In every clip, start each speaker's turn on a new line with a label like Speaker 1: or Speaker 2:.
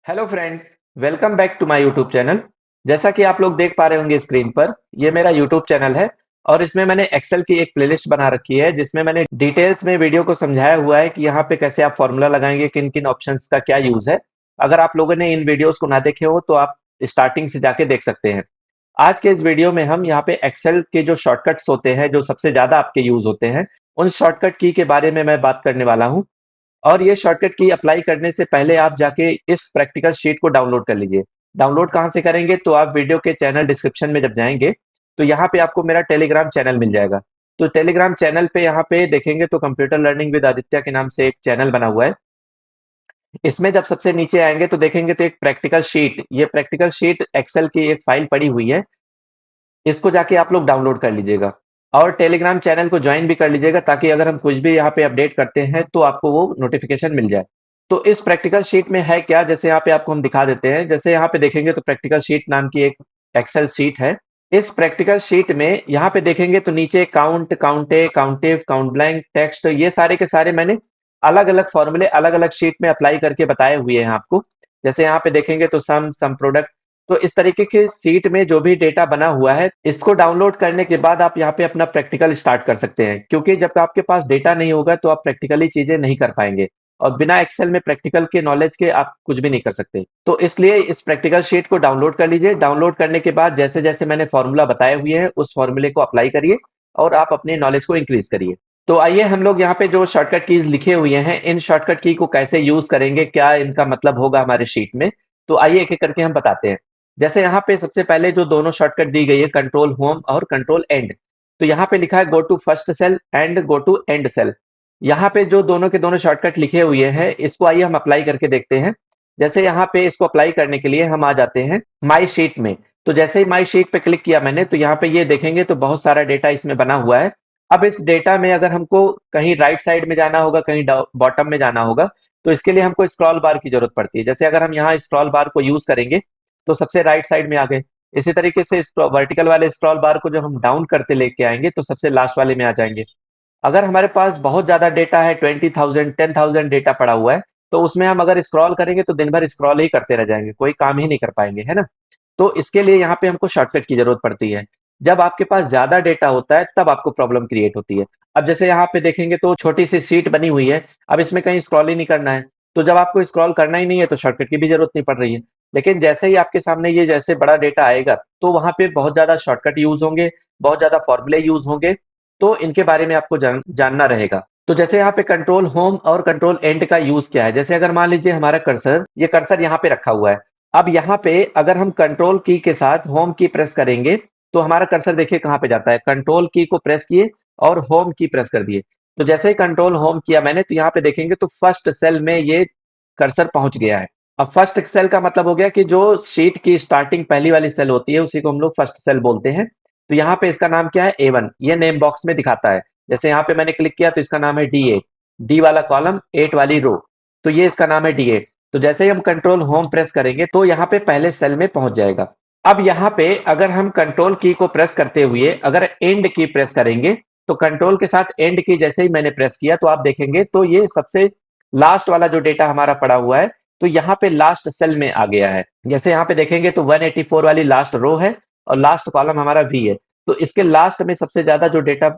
Speaker 1: Hello friends, welcome back to my YouTube channel. जैसा कि आप लोग देख पा रहे होंगे स्क्रीन पर, ये मेरा यूट्यूब चैनल है और इसमें मैंने एक्सेल की एक प्लेलिस्ट बना रखी है जिसमें मैंने डिटेल्स में वीडियो को समझाया हुआ है कि यहाँ पे कैसे आप फॉर्मूला लगाएंगे, किन किन ऑप्शंस का क्या यूज है। अगर आप लोगों ने इन वीडियोस को ना देखे हो तो आप स्टार्टिंग से जाके देख सकते हैं। आज के इस वीडियो में हम यहाँ पे एक्सेल के जो शॉर्टकट्स होते हैं, जो सबसे ज्यादा आपके यूज होते हैं, उन शॉर्टकट की के बारे में मैं बात करने वाला हूँ। और ये शॉर्टकट की अप्लाई करने से पहले आप जाके इस प्रैक्टिकल शीट को डाउनलोड कर लीजिए। डाउनलोड कहाँ से करेंगे? तो आप वीडियो के चैनल डिस्क्रिप्शन में जब जाएंगे तो यहाँ पे आपको मेरा टेलीग्राम चैनल मिल जाएगा। तो टेलीग्राम चैनल पे यहाँ पे देखेंगे तो कंप्यूटर लर्निंग विद आदित्य के नाम से एक चैनल बना हुआ है। इसमें जब सबसे नीचे आएंगे तो देखेंगे तो एक प्रैक्टिकल शीट, ये प्रैक्टिकल शीट एक्सेल की एक फाइल पड़ी हुई है। इसको जाके आप लोग डाउनलोड कर लीजिएगा और टेलीग्राम चैनल को ज्वाइन भी कर लीजिएगा ताकि अगर हम कुछ भी यहाँ पे अपडेट करते हैं तो आपको वो नोटिफिकेशन मिल जाए। तो इस प्रैक्टिकल शीट में है क्या, जैसे यहाँ पे आपको हम दिखा देते हैं। जैसे यहाँ पे देखेंगे तो प्रैक्टिकल शीट नाम की एक एक्सेल शीट है। इस प्रैक्टिकल शीट में यहाँ पे देखेंगे तो नीचे काउंट, काउंटे, काउंटिव, काउंट ब्लैंक, टेक्स्ट, तो ये सारे के सारे मैंने अलग अलग फॉर्मूले अलग अलग शीट में अप्लाई करके बताए हुए हैं आपको। जैसे यहाँ पे देखेंगे तो सम प्रोडक्ट। तो इस तरीके के सीट में जो भी डेटा बना हुआ है, इसको डाउनलोड करने के बाद आप यहाँ पे अपना प्रैक्टिकल स्टार्ट कर सकते हैं, क्योंकि जब आपके पास डेटा नहीं होगा तो आप प्रैक्टिकली चीजें नहीं कर पाएंगे और बिना एक्सेल में प्रैक्टिकल के नॉलेज के आप कुछ भी नहीं कर सकते। तो इसलिए इस प्रैक्टिकल शीट को डाउनलोड कर लीजिए। डाउनलोड करने के बाद जैसे जैसे मैंने फॉर्मूला बताए हुए हैं उस फॉर्मूले को अप्लाई करिए और आप अपने नॉलेज को इंक्रीज करिए। तो आइए हम लोग यहाँ पे जो शॉर्टकट कीज लिखे हुए हैं, इन शॉर्टकट की को कैसे यूज करेंगे, क्या इनका मतलब होगा हमारे शीट में, तो आइए एक एक करके हम बताते हैं। जैसे यहाँ पे सबसे पहले जो दोनों शॉर्टकट दी गई है, कंट्रोल होम और कंट्रोल एंड। तो यहाँ पे लिखा है go to first cell and go to end cell. यहाँ पे जो दोनों के दोनों शॉर्टकट लिखे हुए हैं, इसको आइए हम अप्लाई करके देखते हैं। जैसे यहाँ पे इसको अप्लाई करने के लिए हम आ जाते हैं माई शीट में। तो जैसे ही माई शीट पे क्लिक किया मैंने, तो यहाँ पे ये देखेंगे तो बहुत सारा डेटा इसमें बना हुआ है। अब इस डेटा में अगर हमको कहीं राइट साइड में जाना होगा, कहीं बॉटम में जाना होगा, तो इसके लिए हमको स्क्रॉल बार की जरूरत पड़ती है। जैसे अगर हम यहाँ स्क्रॉल बार को यूज करेंगे तो सबसे राइट साइड में आ गए। इसी तरीके से वर्टिकल वाले स्क्रॉल बार को जब हम डाउन करते लेके आएंगे तो सबसे लास्ट वाले में आ जाएंगे। अगर हमारे पास बहुत ज्यादा डेटा है, 20,000 10,000 डेटा पड़ा हुआ है, तो उसमें हम अगर स्क्रॉल करेंगे तो दिन भर स्क्रॉल ही करते रह जाएंगे, कोई काम ही नहीं कर पाएंगे, है ना। तो इसके लिए यहाँ पे हमको शॉर्टकट की जरूरत पड़ती है। जब आपके पास ज्यादा डेटा होता है तब आपको प्रॉब्लम क्रिएट होती है। अब जैसे यहाँ पे देखेंगे तो छोटी सी सीट बनी हुई है, अब इसमें कहीं स्क्रॉल ही नहीं करना है। तो जब आपको स्क्रॉल करना ही नहीं है तो शॉर्टकट की भी जरूरत नहीं पड़ रही है। लेकिन जैसे ही आपके सामने ये जैसे बड़ा डेटा आएगा तो वहां पे बहुत ज्यादा शॉर्टकट यूज होंगे, बहुत ज्यादा फॉर्मूले यूज होंगे। तो इनके बारे में आपको जानना रहेगा। तो जैसे यहाँ पे कंट्रोल होम और कंट्रोल एंड का यूज क्या है, जैसे अगर मान लीजिए हमारा कर्सर, ये कर्सर यहाँ पे रखा हुआ है। अब यहाँ पे अगर हम कंट्रोल की के साथ होम की प्रेस करेंगे तो हमारा कर्सर देखिए कहाँ पे जाता है। कंट्रोल की को प्रेस किए और होम की प्रेस कर दिए। तो जैसे ही कंट्रोल होम किया मैंने, तो यहाँ पे देखेंगे तो फर्स्ट सेल में ये कर्सर पहुंच गया है। अब फर्स्ट सेल का मतलब हो गया कि जो शीट की स्टार्टिंग पहली वाली सेल होती है उसी को हम लोग फर्स्ट सेल बोलते हैं। तो यहाँ पे इसका नाम क्या है? A1, ये नेम बॉक्स में दिखाता है। जैसे यहाँ पे मैंने क्लिक किया तो इसका नाम है D8, डी वाला कॉलम, 8 वाली रो। तो ये इसका नाम है D8। तो जैसे ही हम कंट्रोल होम प्रेस करेंगे तो यहाँ पे पहले सेल में पहुंच जाएगा। अब यहाँ पे अगर हम कंट्रोल की को प्रेस करते हुए अगर एंड की प्रेस करेंगे, तो कंट्रोल के साथ एंड की जैसे ही मैंने प्रेस किया तो आप देखेंगे तो ये सबसे लास्ट वाला जो डेटा हमारा पड़ा हुआ है, तो यहाँ पे लास्ट सेल में आ गया है। जैसे यहाँ पे देखेंगे तो 184 वाली लास्ट रो है और लास्ट कॉलम हमारा V है। तो इसके लास्ट में सबसे ज्यादा जो डेटा,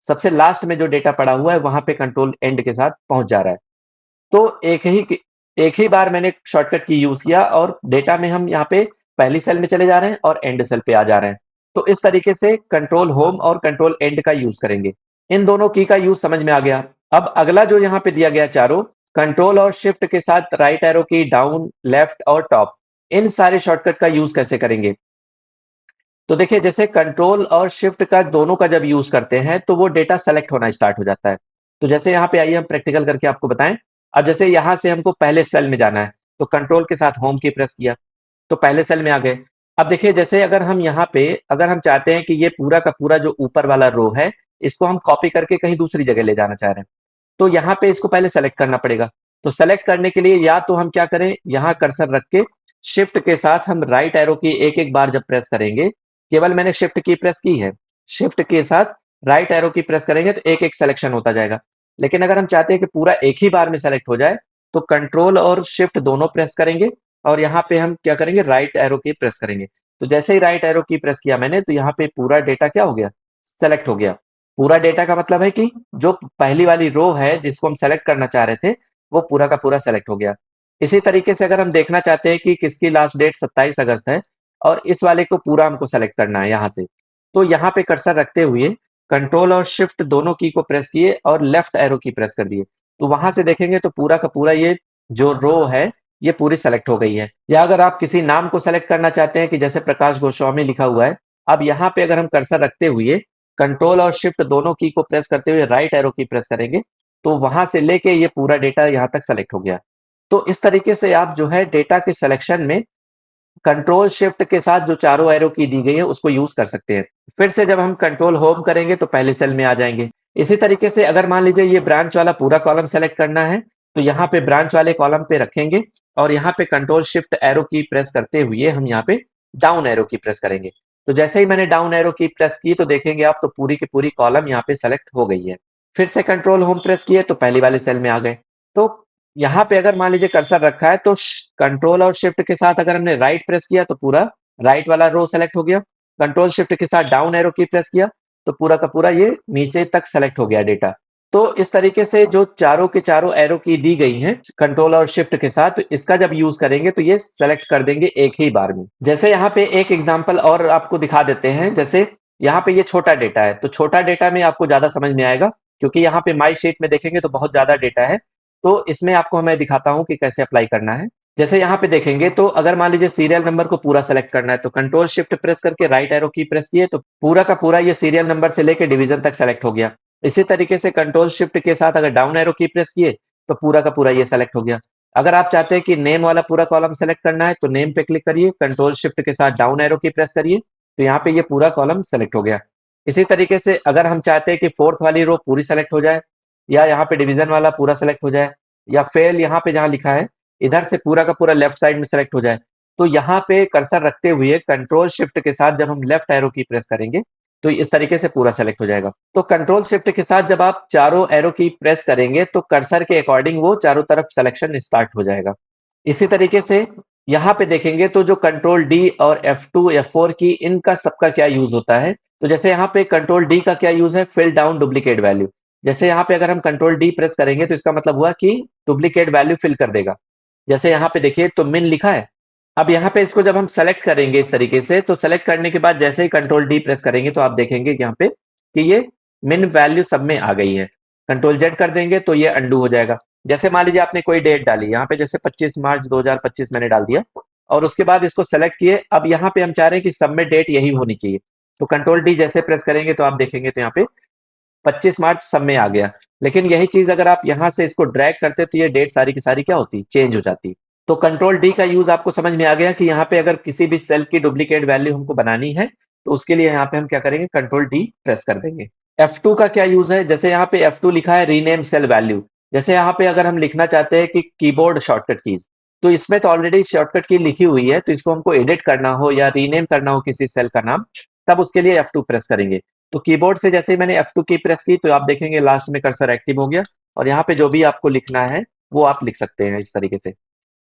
Speaker 1: सबसे लास्ट में जो डेटा पड़ा हुआ है वहां पे कंट्रोल एंड के साथ पहुंच जा रहा है। तो एक ही बार मैंने शॉर्टकट की यूज किया और डेटा में हम यहाँ पे पहली सेल में चले जा रहे हैं और एंड सेल पे आ जा रहे हैं। तो इस तरीके से कंट्रोल होम और कंट्रोल एंड का यूज करेंगे। इन दोनों की का यूज समझ में आ गया। अब अगला जो यहाँ पे दिया गया चारों, कंट्रोल और शिफ्ट के साथ राइट एरो की, डाउन, लेफ्ट और टॉप, इन सारे शॉर्टकट का यूज कैसे करेंगे? तो देखिए जैसे कंट्रोल और शिफ्ट का दोनों का जब यूज करते हैं तो वो डेटा सेलेक्ट होना स्टार्ट हो जाता है। तो जैसे यहाँ पे आइए हम प्रैक्टिकल करके आपको बताएं। अब जैसे यहाँ से हमको पहले सेल में जाना है तो कंट्रोल के साथ होम की प्रेस किया तो पहले सेल में आ गए। अब देखिए जैसे अगर हम यहाँ पे अगर हम चाहते हैं कि ये पूरा का पूरा जो ऊपर वाला रो है इसको हम कॉपी करके कहीं दूसरी जगह ले जाना चाह रहे हैं, तो यहाँ पे इसको पहले सेलेक्ट करना पड़ेगा। तो सेलेक्ट करने के लिए या तो हम क्या करें, यहाँ कर्सर रख के शिफ्ट के साथ हम राइट एरो की एक एक बार जब प्रेस करेंगे, केवल मैंने शिफ्ट की प्रेस की है, शिफ्ट के साथ राइट एरो की प्रेस करेंगे तो एक एक सिलेक्शन होता जाएगा। लेकिन अगर हम चाहते हैं कि पूरा एक ही बार में सेलेक्ट हो जाए तो कंट्रोल और शिफ्ट दोनों प्रेस करेंगे और यहाँ पे हम क्या करेंगे, राइट एरो की प्रेस करेंगे। तो जैसे ही राइट एरो की प्रेस किया मैंने, तो यहाँ पे पूरा डेटा क्या हो गया, सेलेक्ट हो गया। पूरा डेटा का मतलब है कि जो पहली वाली रो है जिसको हम सेलेक्ट करना चाह रहे थे, वो पूरा का पूरा सेलेक्ट हो गया। इसी तरीके से अगर हम देखना चाहते हैं कि किसकी लास्ट डेट 27 अगस्त है और इस वाले को पूरा हमको सेलेक्ट करना है यहाँ से, तो यहाँ पे कर्सर रखते हुए कंट्रोल और शिफ्ट दोनों की को प्रेस किए और लेफ्ट एरो की प्रेस कर दिए। तो वहां से देखेंगे तो पूरा का पूरा ये जो रो है ये पूरी सेलेक्ट हो गई है। या अगर आप किसी नाम को सेलेक्ट करना चाहते हैं कि जैसे प्रकाश गोस्वामी लिखा हुआ है, अब यहाँ पे अगर हम कर्सर रखते हुए कंट्रोल और शिफ्ट दोनों की को प्रेस करते हुए राइट एरो की प्रेस करेंगे, तो वहां से लेके ये पूरा डेटा यहाँ तक सेलेक्ट हो गया। तो इस तरीके से आप जो है डेटा के सिलेक्शन में कंट्रोल शिफ्ट के साथ जो चारों एरो की दी गई है उसको यूज कर सकते हैं। फिर से जब हम कंट्रोल होम करेंगे तो पहले सेल में आ जाएंगे। इसी तरीके से अगर मान लीजिए ये ब्रांच वाला पूरा कॉलम सेलेक्ट करना है, तो यहाँ पे ब्रांच वाले कॉलम पे रखेंगे और यहाँ पे कंट्रोल शिफ्ट एरो की प्रेस करते हुए हम यहाँ पे डाउन एरो की प्रेस करेंगे। तो जैसे ही मैंने डाउन एरो की प्रेस की तो देखेंगे आप, तो पूरी की पूरी कॉलम यहाँ पे सेलेक्ट हो गई है। फिर से कंट्रोल होम प्रेस किए तो पहली वाले सेल में आ गए। तो यहाँ पे अगर मान लीजिए कर्सर रखा है तो कंट्रोल और शिफ्ट के साथ अगर हमने राइट प्रेस किया तो पूरा राइट वाला रो सेलेक्ट हो गया। कंट्रोल शिफ्ट के साथ डाउन एरो की प्रेस किया तो पूरा का पूरा ये नीचे तक सेलेक्ट हो गया डेटा। तो इस तरीके से जो चारों के चारों एरो की दी गई हैं कंट्रोल और शिफ्ट के साथ, तो इसका जब यूज करेंगे तो ये सेलेक्ट कर देंगे एक ही बार में। जैसे यहाँ पे एक एग्जांपल और आपको दिखा देते हैं। जैसे यहाँ पे ये छोटा डेटा है, तो छोटा डेटा में आपको ज्यादा समझ में आएगा क्योंकि यहाँ पे माई शीट में देखेंगे तो बहुत ज्यादा डेटा है। तो इसमें आपको मैं दिखाता हूँ कि कैसे अप्लाई करना है। जैसे यहाँ पे देखेंगे तो अगर मान लीजिए सीरियल नंबर को पूरा सेलेक्ट करना है तो कंट्रोल शिफ्ट प्रेस करके राइट एरो की प्रेस किए तो पूरा का पूरा ये सीरियल नंबर से लेके डिवीजन तक सेलेक्ट हो गया। इसी तरीके से कंट्रोल शिफ्ट के साथ अगर डाउन एरो की प्रेस किए तो पूरा का पूरा ये सेलेक्ट हो गया। अगर आप चाहते हैं कि नेम वाला पूरा कॉलम सेलेक्ट करना है तो नेम पे क्लिक करिए, कंट्रोल शिफ्ट के साथ डाउन एरो की प्रेस करिए तो यहाँ पे ये पूरा कॉलम सेलेक्ट हो गया। इसी तरीके से अगर हम चाहते हैं कि फोर्थ वाली रो पूरी सेलेक्ट हो जाए या यहाँ पे डिवीजन वाला पूरा सेलेक्ट हो जाए या फेल यहाँ पे जहाँ लिखा है इधर से पूरा का पूरा लेफ्ट साइड में सेलेक्ट हो जाए, तो यहाँ पे कर्सर रखते हुए कंट्रोल शिफ्ट के साथ जब हम लेफ्ट एरो की प्रेस करेंगे तो इस तरीके से पूरा सेलेक्ट हो जाएगा। तो कंट्रोल शिफ्ट के साथ जब आप चारों एरो की प्रेस करेंगे तो कर्सर के अकॉर्डिंग वो चारों तरफ सिलेक्शन स्टार्ट हो जाएगा। इसी तरीके से यहाँ पे देखेंगे तो जो कंट्रोल डी और F2 F4 की इनका सबका क्या यूज होता है, तो जैसे यहाँ पे कंट्रोल डी का क्या यूज है, फिल डाउन डुप्लीकेट वैल्यू। जैसे यहाँ पे अगर हम कंट्रोल डी प्रेस करेंगे तो इसका मतलब हुआ कि डुप्लीकेट वैल्यू फिल कर देगा। जैसे यहाँ पे देखिए तो मिन लिखा है। अब यहाँ पे इसको जब हम सेलेक्ट करेंगे इस तरीके से, तो सेलेक्ट करने के बाद जैसे ही कंट्रोल डी प्रेस करेंगे तो आप देखेंगे यहाँ पे कि ये मिन वैल्यू सब में आ गई है। कंट्रोल जेड कर देंगे तो ये अंडू हो जाएगा। जैसे मान लीजिए आपने कोई डेट डाली, यहाँ पे जैसे 25 मार्च 2025 मैंने डाल दिया और उसके बाद इसको सेलेक्ट किए। अब यहाँ पे हम चाह रहे हैं कि सब में डेट यही होनी चाहिए, तो कंट्रोल डी जैसे प्रेस करेंगे तो आप देखेंगे तो यहाँ पे 25 मार्च सब में आ गया। लेकिन यही चीज अगर आप यहाँ से इसको ड्रैग करते तो ये डेट सारी की सारी क्या होती, चेंज हो जाती। तो कंट्रोल डी का यूज आपको समझ में आ गया कि यहाँ पे अगर किसी भी सेल की डुप्लीकेट वैल्यू हमको बनानी है तो उसके लिए यहाँ पे हम क्या करेंगे, कंट्रोल डी प्रेस कर देंगे। F2 का क्या यूज है, जैसे यहाँ पे F2 लिखा है रीनेम सेल वैल्यू। जैसे यहाँ पे अगर हम लिखना चाहते हैं कि कीबोर्ड शॉर्टकट कीज, तो इसमें तो ऑलरेडी शॉर्टकट की लिखी हुई है, तो इसको हमको एडिट करना हो या रीनेम करना हो किसी सेल का नाम, तब उसके लिए F2 प्रेस करेंगे। तो कीबोर्ड से जैसे ही मैंने F2 की प्रेस की तो आप देखेंगे लास्ट में कर्सर एक्टिव हो गया और यहाँ पे जो भी आपको लिखना है वो आप लिख सकते हैं इस तरीके से।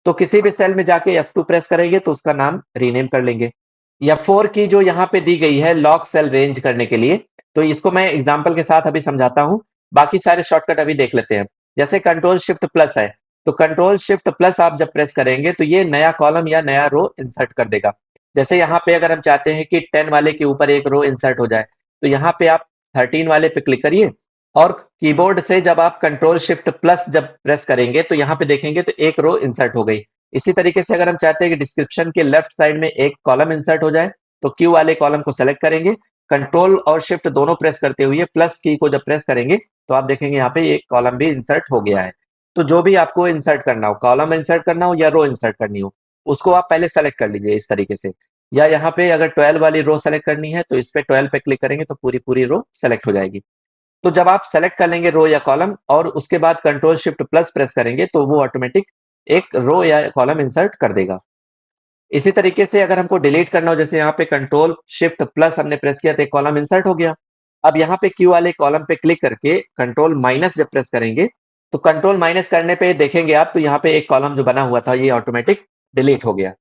Speaker 1: तो किसी भी सेल में जाके F2 प्रेस करेंगे तो उसका नाम रीनेम कर लेंगे। F4 की जो यहाँ पे दी गई है लॉक सेल रेंज करने के लिए, तो इसको मैं एग्जांपल के साथ अभी समझाता हूँ। बाकी सारे शॉर्टकट अभी देख लेते हैं। जैसे कंट्रोल शिफ्ट प्लस है, तो कंट्रोल शिफ्ट प्लस आप जब प्रेस करेंगे तो ये नया कॉलम या नया रो इंसर्ट कर देगा। जैसे यहाँ पे अगर हम चाहते हैं कि 10 वाले के ऊपर एक रो इंसर्ट हो जाए, तो यहाँ पे आप 13 वाले पे क्लिक करिए और कीबोर्ड से जब आप कंट्रोल शिफ्ट प्लस जब प्रेस करेंगे तो यहाँ पे देखेंगे तो एक रो इंसर्ट हो गई। इसी तरीके से अगर हम चाहते हैं कि डिस्क्रिप्शन के लेफ्ट साइड में एक कॉलम इंसर्ट हो जाए, तो क्यू वाले कॉलम को सेलेक्ट करेंगे, कंट्रोल और शिफ्ट दोनों प्रेस करते हुए प्लस की को जब प्रेस करेंगे तो आप देखेंगे यहाँ पे एक कॉलम भी इंसर्ट हो गया है। तो जो भी आपको इंसर्ट करना हो, कॉलम इंसर्ट करना हो या रो इंसर्ट करनी हो, उसको आप पहले सेलेक्ट कर लीजिए इस तरीके से। या यहाँ पे अगर 12 वाली रो सेलेक्ट करनी है तो इस पे 12 पे क्लिक करेंगे तो पूरी पूरी रो सेलेक्ट हो जाएगी। तो जब आप सेलेक्ट कर लेंगे रो या कॉलम और उसके बाद कंट्रोल शिफ्ट प्लस प्रेस करेंगे तो वो ऑटोमेटिक एक रो या कॉलम इंसर्ट कर देगा। इसी तरीके से अगर हमको डिलीट करना हो, जैसे यहाँ पे कंट्रोल शिफ्ट प्लस हमने प्रेस किया तो एक कॉलम इंसर्ट हो गया। अब यहाँ पे क्यू वाले कॉलम पे क्लिक करके कंट्रोल माइनस जब प्रेस करेंगे तो कंट्रोल माइनस करने पे देखेंगे आप तो यहाँ पे एक कॉलम जो बना हुआ था ये ऑटोमेटिक डिलीट हो गया।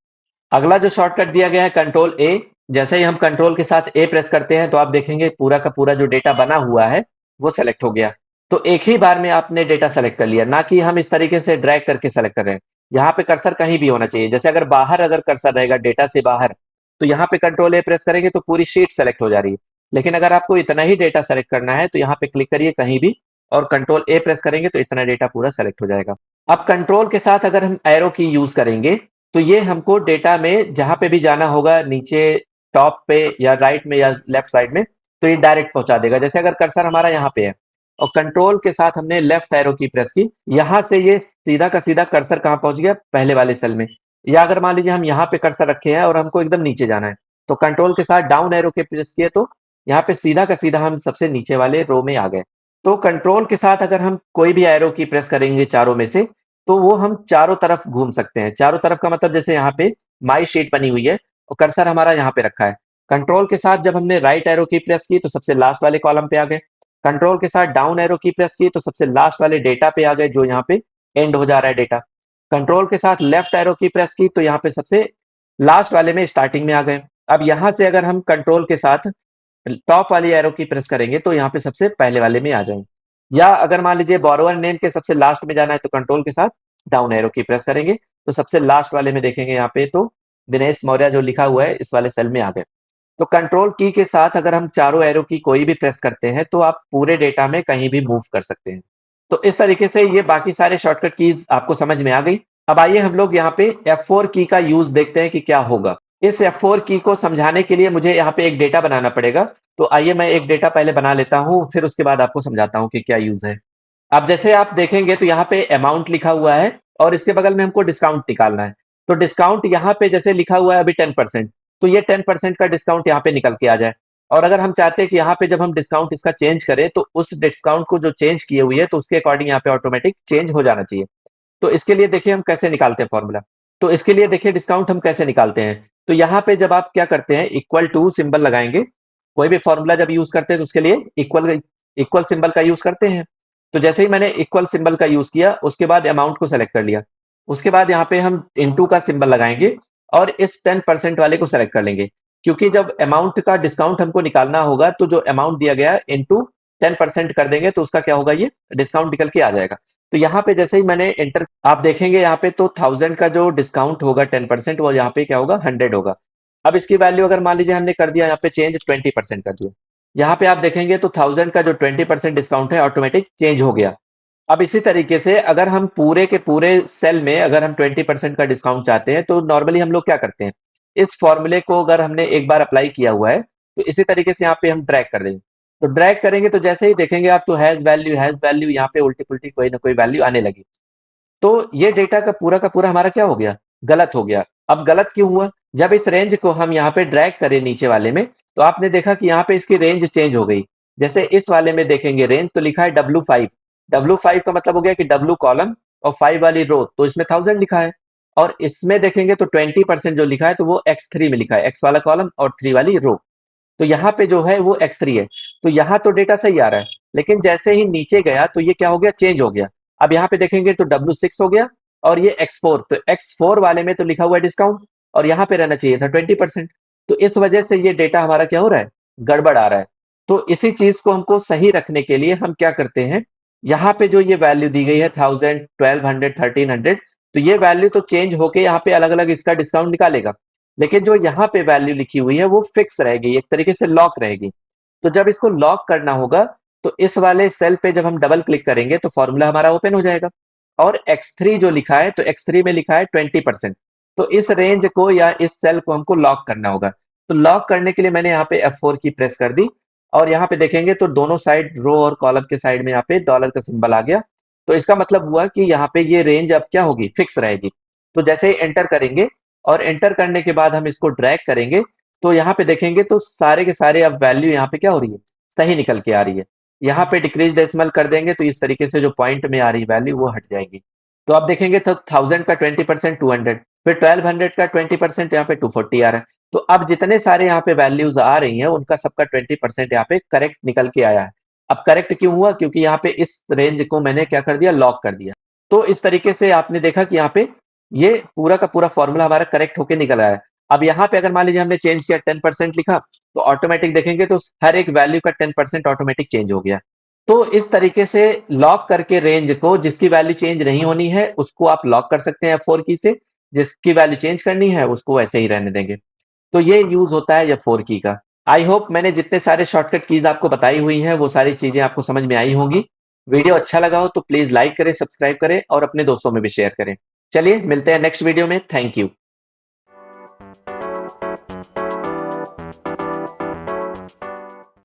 Speaker 1: अगला जो शॉर्टकट दिया गया है कंट्रोल ए, जैसे ही हम कंट्रोल के साथ ए प्रेस करते हैं तो आप देखेंगे पूरा का पूरा जो डेटा बना हुआ है वो सेलेक्ट हो गया। तो एक ही बार में आपने डेटा सेलेक्ट कर लिया, ना कि हम इस तरीके से ड्रैग करके सेलेक्ट कर रहे हैं। यहाँ पे कर्सर कहीं भी होना चाहिए, जैसे अगर बाहर अगर कर्सर रहेगा डेटा से बाहर, तो यहाँ पे कंट्रोल ए प्रेस करेंगे तो पूरी शीट सेलेक्ट हो जा रही है। लेकिन अगर आपको इतना ही डेटा सेलेक्ट करना है तो यहाँ पे क्लिक करिए कहीं भी और कंट्रोल ए प्रेस करेंगे तो इतना डेटा पूरा सेलेक्ट हो जाएगा। अब कंट्रोल के साथ अगर हम एरो की यूज करेंगे तो ये हमको डेटा में जहां पे भी जाना होगा, नीचे टॉप पे या राइट में या लेफ्ट साइड में, तो ये डायरेक्ट पहुंचा देगा। जैसे अगर कर्सर हमारा यहाँ पे है और कंट्रोल के साथ हमने लेफ्ट एरो की प्रेस की, यहां से ये सीधा का सीधा कर्सर कहाँ पहुंच गया, पहले वाले सेल में। या अगर मान लीजिए हम यहाँ पे कर्सर रखे हैं और हमको एकदम नीचे जाना है, तो कंट्रोल के साथ डाउन एरो के प्रेस किए तो यहाँ पे सीधा का सीधा हम सबसे नीचे वाले रो में आ गए। तो कंट्रोल के साथ अगर हम कोई भी एरो की प्रेस करेंगे चारों में से, तो वो हम चारों तरफ घूम सकते हैं। चारों तरफ का मतलब जैसे यहाँ पे माई शीट बनी हुई है और कर्सर हमारा यहाँ पे रखा है। कंट्रोल के साथ जब हमने राइट एरो की प्रेस की तो सबसे लास्ट वाले कॉलम पे आ गए। कंट्रोल के साथ डाउन एरो की प्रेस की तो सबसे लास्ट वाले डेटा पे आ गए, जो यहाँ पे एंड हो जा रहा है डेटा। कंट्रोल के साथ लेफ्ट एरो की प्रेस की तो यहाँ पे सबसे लास्ट वाले में स्टार्टिंग में आ गए। अब यहाँ से अगर हम कंट्रोल के साथ टॉप वाली एरो की प्रेस करेंगे तो यहाँ पे सबसे पहले वाले में आ जाएंगे। या अगर मान लीजिए बोरोवर नेम के सबसे लास्ट में जाना है तो कंट्रोल के साथ डाउन एरो की प्रेस करेंगे तो सबसे लास्ट वाले में देखेंगे यहाँ पे तो दिनेश मौर्य जो लिखा हुआ है इस वाले सेल में आ गए। तो कंट्रोल की के साथ अगर हम चारों एरो की कोई भी प्रेस करते हैं तो आप पूरे डेटा में कहीं भी मूव कर सकते हैं। तो इस तरीके से ये बाकी सारे शॉर्टकट कीज आपको समझ में आ गई। अब आइए हम लोग यहाँ पे F4 की का यूज देखते हैं कि क्या होगा। इस F4 की को समझाने के लिए मुझे यहाँ पे एक डेटा बनाना पड़ेगा। तो आइए मैं एक डेटा पहले बना लेता हूँ, फिर उसके बाद आपको समझाता हूँ कि क्या यूज है। अब जैसे आप देखेंगे तो यहाँ पे अमाउंट लिखा हुआ है और इसके बगल में हमको डिस्काउंट निकालना है। तो डिस्काउंट यहाँ पे जैसे लिखा हुआ है अभी 10%, तो ये 10% का डिस्काउंट यहाँ पे निकल के आ जाए। और अगर हम चाहते हैं कि यहाँ पे जब हम डिस्काउंट इसका चेंज करें तो उस डिस्काउंट को जो चेंज किए हुई है तो उसके अकॉर्डिंग यहाँ पे ऑटोमेटिक चेंज हो जाना चाहिए। तो इसके लिए देखिए हम कैसे निकालते हैं फॉर्मूला। तो इसके लिए देखिए डिस्काउंट हम कैसे निकालते हैं। तो यहाँ पे जब आप क्या करते हैं इक्वल टू सिंबल लगाएंगे, कोई भी फॉर्मूला जब यूज करते हैं तो उसके लिए इक्वल इक्वल सिंबल का यूज करते हैं। तो जैसे ही मैंने इक्वल सिंबल का यूज किया उसके बाद अमाउंट को सेलेक्ट कर लिया। उसके बाद यहाँ पे हम इनटू का सिंबल लगाएंगे और इस 10% वाले को सेलेक्ट कर लेंगे, क्योंकि जब अमाउंट का डिस्काउंट हमको निकालना होगा तो जो अमाउंट दिया गया है इंटू 10% कर देंगे तो उसका क्या होगा, ये डिस्काउंट निकल के आ जाएगा। तो यहाँ पे जैसे ही मैंने एंटर, आप देखेंगे यहाँ पे तो 1000 का जो डिस्काउंट होगा 10%, वो यहाँ पे क्या होगा 100 होगा। अब इसकी वैल्यू अगर मान लीजिए हमने कर दिया यहाँ पे चेंज 20% कर दिया, यहाँ पे आप देखेंगे तो 1000 का जो 20% डिस्काउंट है ऑटोमेटिक चेंज हो गया। अब इसी तरीके से अगर हम पूरे के पूरे सेल में अगर हम 20% का डिस्काउंट चाहते हैं तो नॉर्मली हम लोग क्या करते हैं, इस फॉर्मूले को अगर हमने एक बार अप्लाई किया हुआ है तो इसी तरीके से यहाँ पे हम ड्रैग कर देंगे। तो ड्रैग करेंगे तो जैसे ही देखेंगे आप तो हैज वैल्यू यहाँ पे उल्टी पुल्टी कोई ना कोई वैल्यू आने लगी। तो ये डेटा का पूरा हमारा क्या हो गया, गलत हो गया। अब गलत क्यों हुआ, जब इस रेंज को हम यहाँ पे ड्रैग करें नीचे वाले में तो आपने देखा कि यहाँ पे इसकी रेंज चेंज हो गई। जैसे इस वाले में देखेंगे रेंज तो लिखा है W5, W5 का मतलब हो गया कि W कॉलम और 5 वाली रो, तो इसमें 1000 लिखा है। और इसमें देखेंगे तो 20% जो लिखा है तो वो X3 में लिखा है, X वाला कॉलम और 3 वाली रो। तो यहाँ पे जो है वो X3 है। तो यहाँ तो डेटा सही आ रहा है, लेकिन जैसे ही नीचे गया तो ये क्या हो गया, चेंज हो गया। अब यहाँ पे देखेंगे तो W6 हो गया और ये X4, तो X4 वाले में तो लिखा हुआ है डिस्काउंट और यहाँ पे रहना चाहिए था 20%। तो इस वजह से ये डेटा हमारा क्या हो रहा है, गड़बड़ आ रहा है। तो इसी चीज को हमको सही रखने के लिए हम क्या करते हैं, यहाँ पे जो ये वैल्यू दी गई है 1000, 1200, 1300, तो ये वैल्यू तो चेंज होके यहाँ पे अलग अलग इसका डिस्काउंट निकालेगा, लेकिन जो यहाँ पे वैल्यू लिखी हुई है वो फिक्स रहेगी, एक तरीके से लॉक रहेगी। तो जब इसको लॉक करना होगा तो इस वाले सेल पे जब हम डबल क्लिक करेंगे तो फॉर्मूला हमारा ओपन हो जाएगा। और X3 जो लिखा है तो X3 में लिखा है 20%। तो इस रेंज को या इस सेल को हमको लॉक करना होगा। तो लॉक करने के लिए मैंने यहाँ पे F4 की प्रेस कर दी और यहाँ पे देखेंगे तो दोनों साइड रो और कॉलम के साइड में यहाँ पे डॉलर का सिंबल आ गया। तो इसका मतलब हुआ कि यहाँ पे ये रेंज अब क्या होगी, फिक्स रहेगी। तो जैसे ही एंटर करेंगे और एंटर करने के बाद हम इसको ड्रैग करेंगे तो यहाँ पे देखेंगे तो सारे के सारे अब वैल्यू यहाँ पे क्या हो रही है, सही निकल के आ रही है। यहाँ पे डिक्रीज डेसिमल कर देंगे तो इस तरीके से जो पॉइंट में आ रही वैल्यू वो हट जाएगी। तो आप देखेंगे तो 1000 का 20% 200, फिर 1200 का 20% यहाँ पे 240 आ रहा है। तो अब जितने सारे यहाँ पे वैल्यूज आ रही हैं उनका सबका 20% यहाँ पे करेक्ट निकल के आया है। अब करेक्ट क्यों हुआ, क्योंकि यहाँ पे इस रेंज को मैंने क्या कर दिया, लॉक कर दिया। तो इस तरीके से आपने देखा कि यहाँ पे ये पूरा का पूरा फॉर्मूला हमारा करेक्ट होके निकल आया है। अब यहाँ पे अगर मान लीजिए हमने चेंज किया 10% लिखा, तो ऑटोमेटिक देखेंगे तो हर एक वैल्यू का 10% ऑटोमेटिक चेंज हो गया। तो इस तरीके से लॉक करके रेंज को, जिसकी वैल्यू चेंज नहीं होनी है उसको आप लॉक कर सकते हैं F4 की से, जिसकी वैल्यू चेंज करनी है उसको वैसे ही रहने देंगे। तो ये यूज होता है F4 की का। आई होप मैंने जितने सारे शॉर्टकट कीज आपको बताई हुई हैं वो सारी चीजें आपको समझ में आई होंगी। वीडियो अच्छा लगा हो तो प्लीज लाइक करें, सब्सक्राइब करें और अपने दोस्तों में भी शेयर करें। चलिए मिलते हैं नेक्स्ट वीडियो में। Thank you.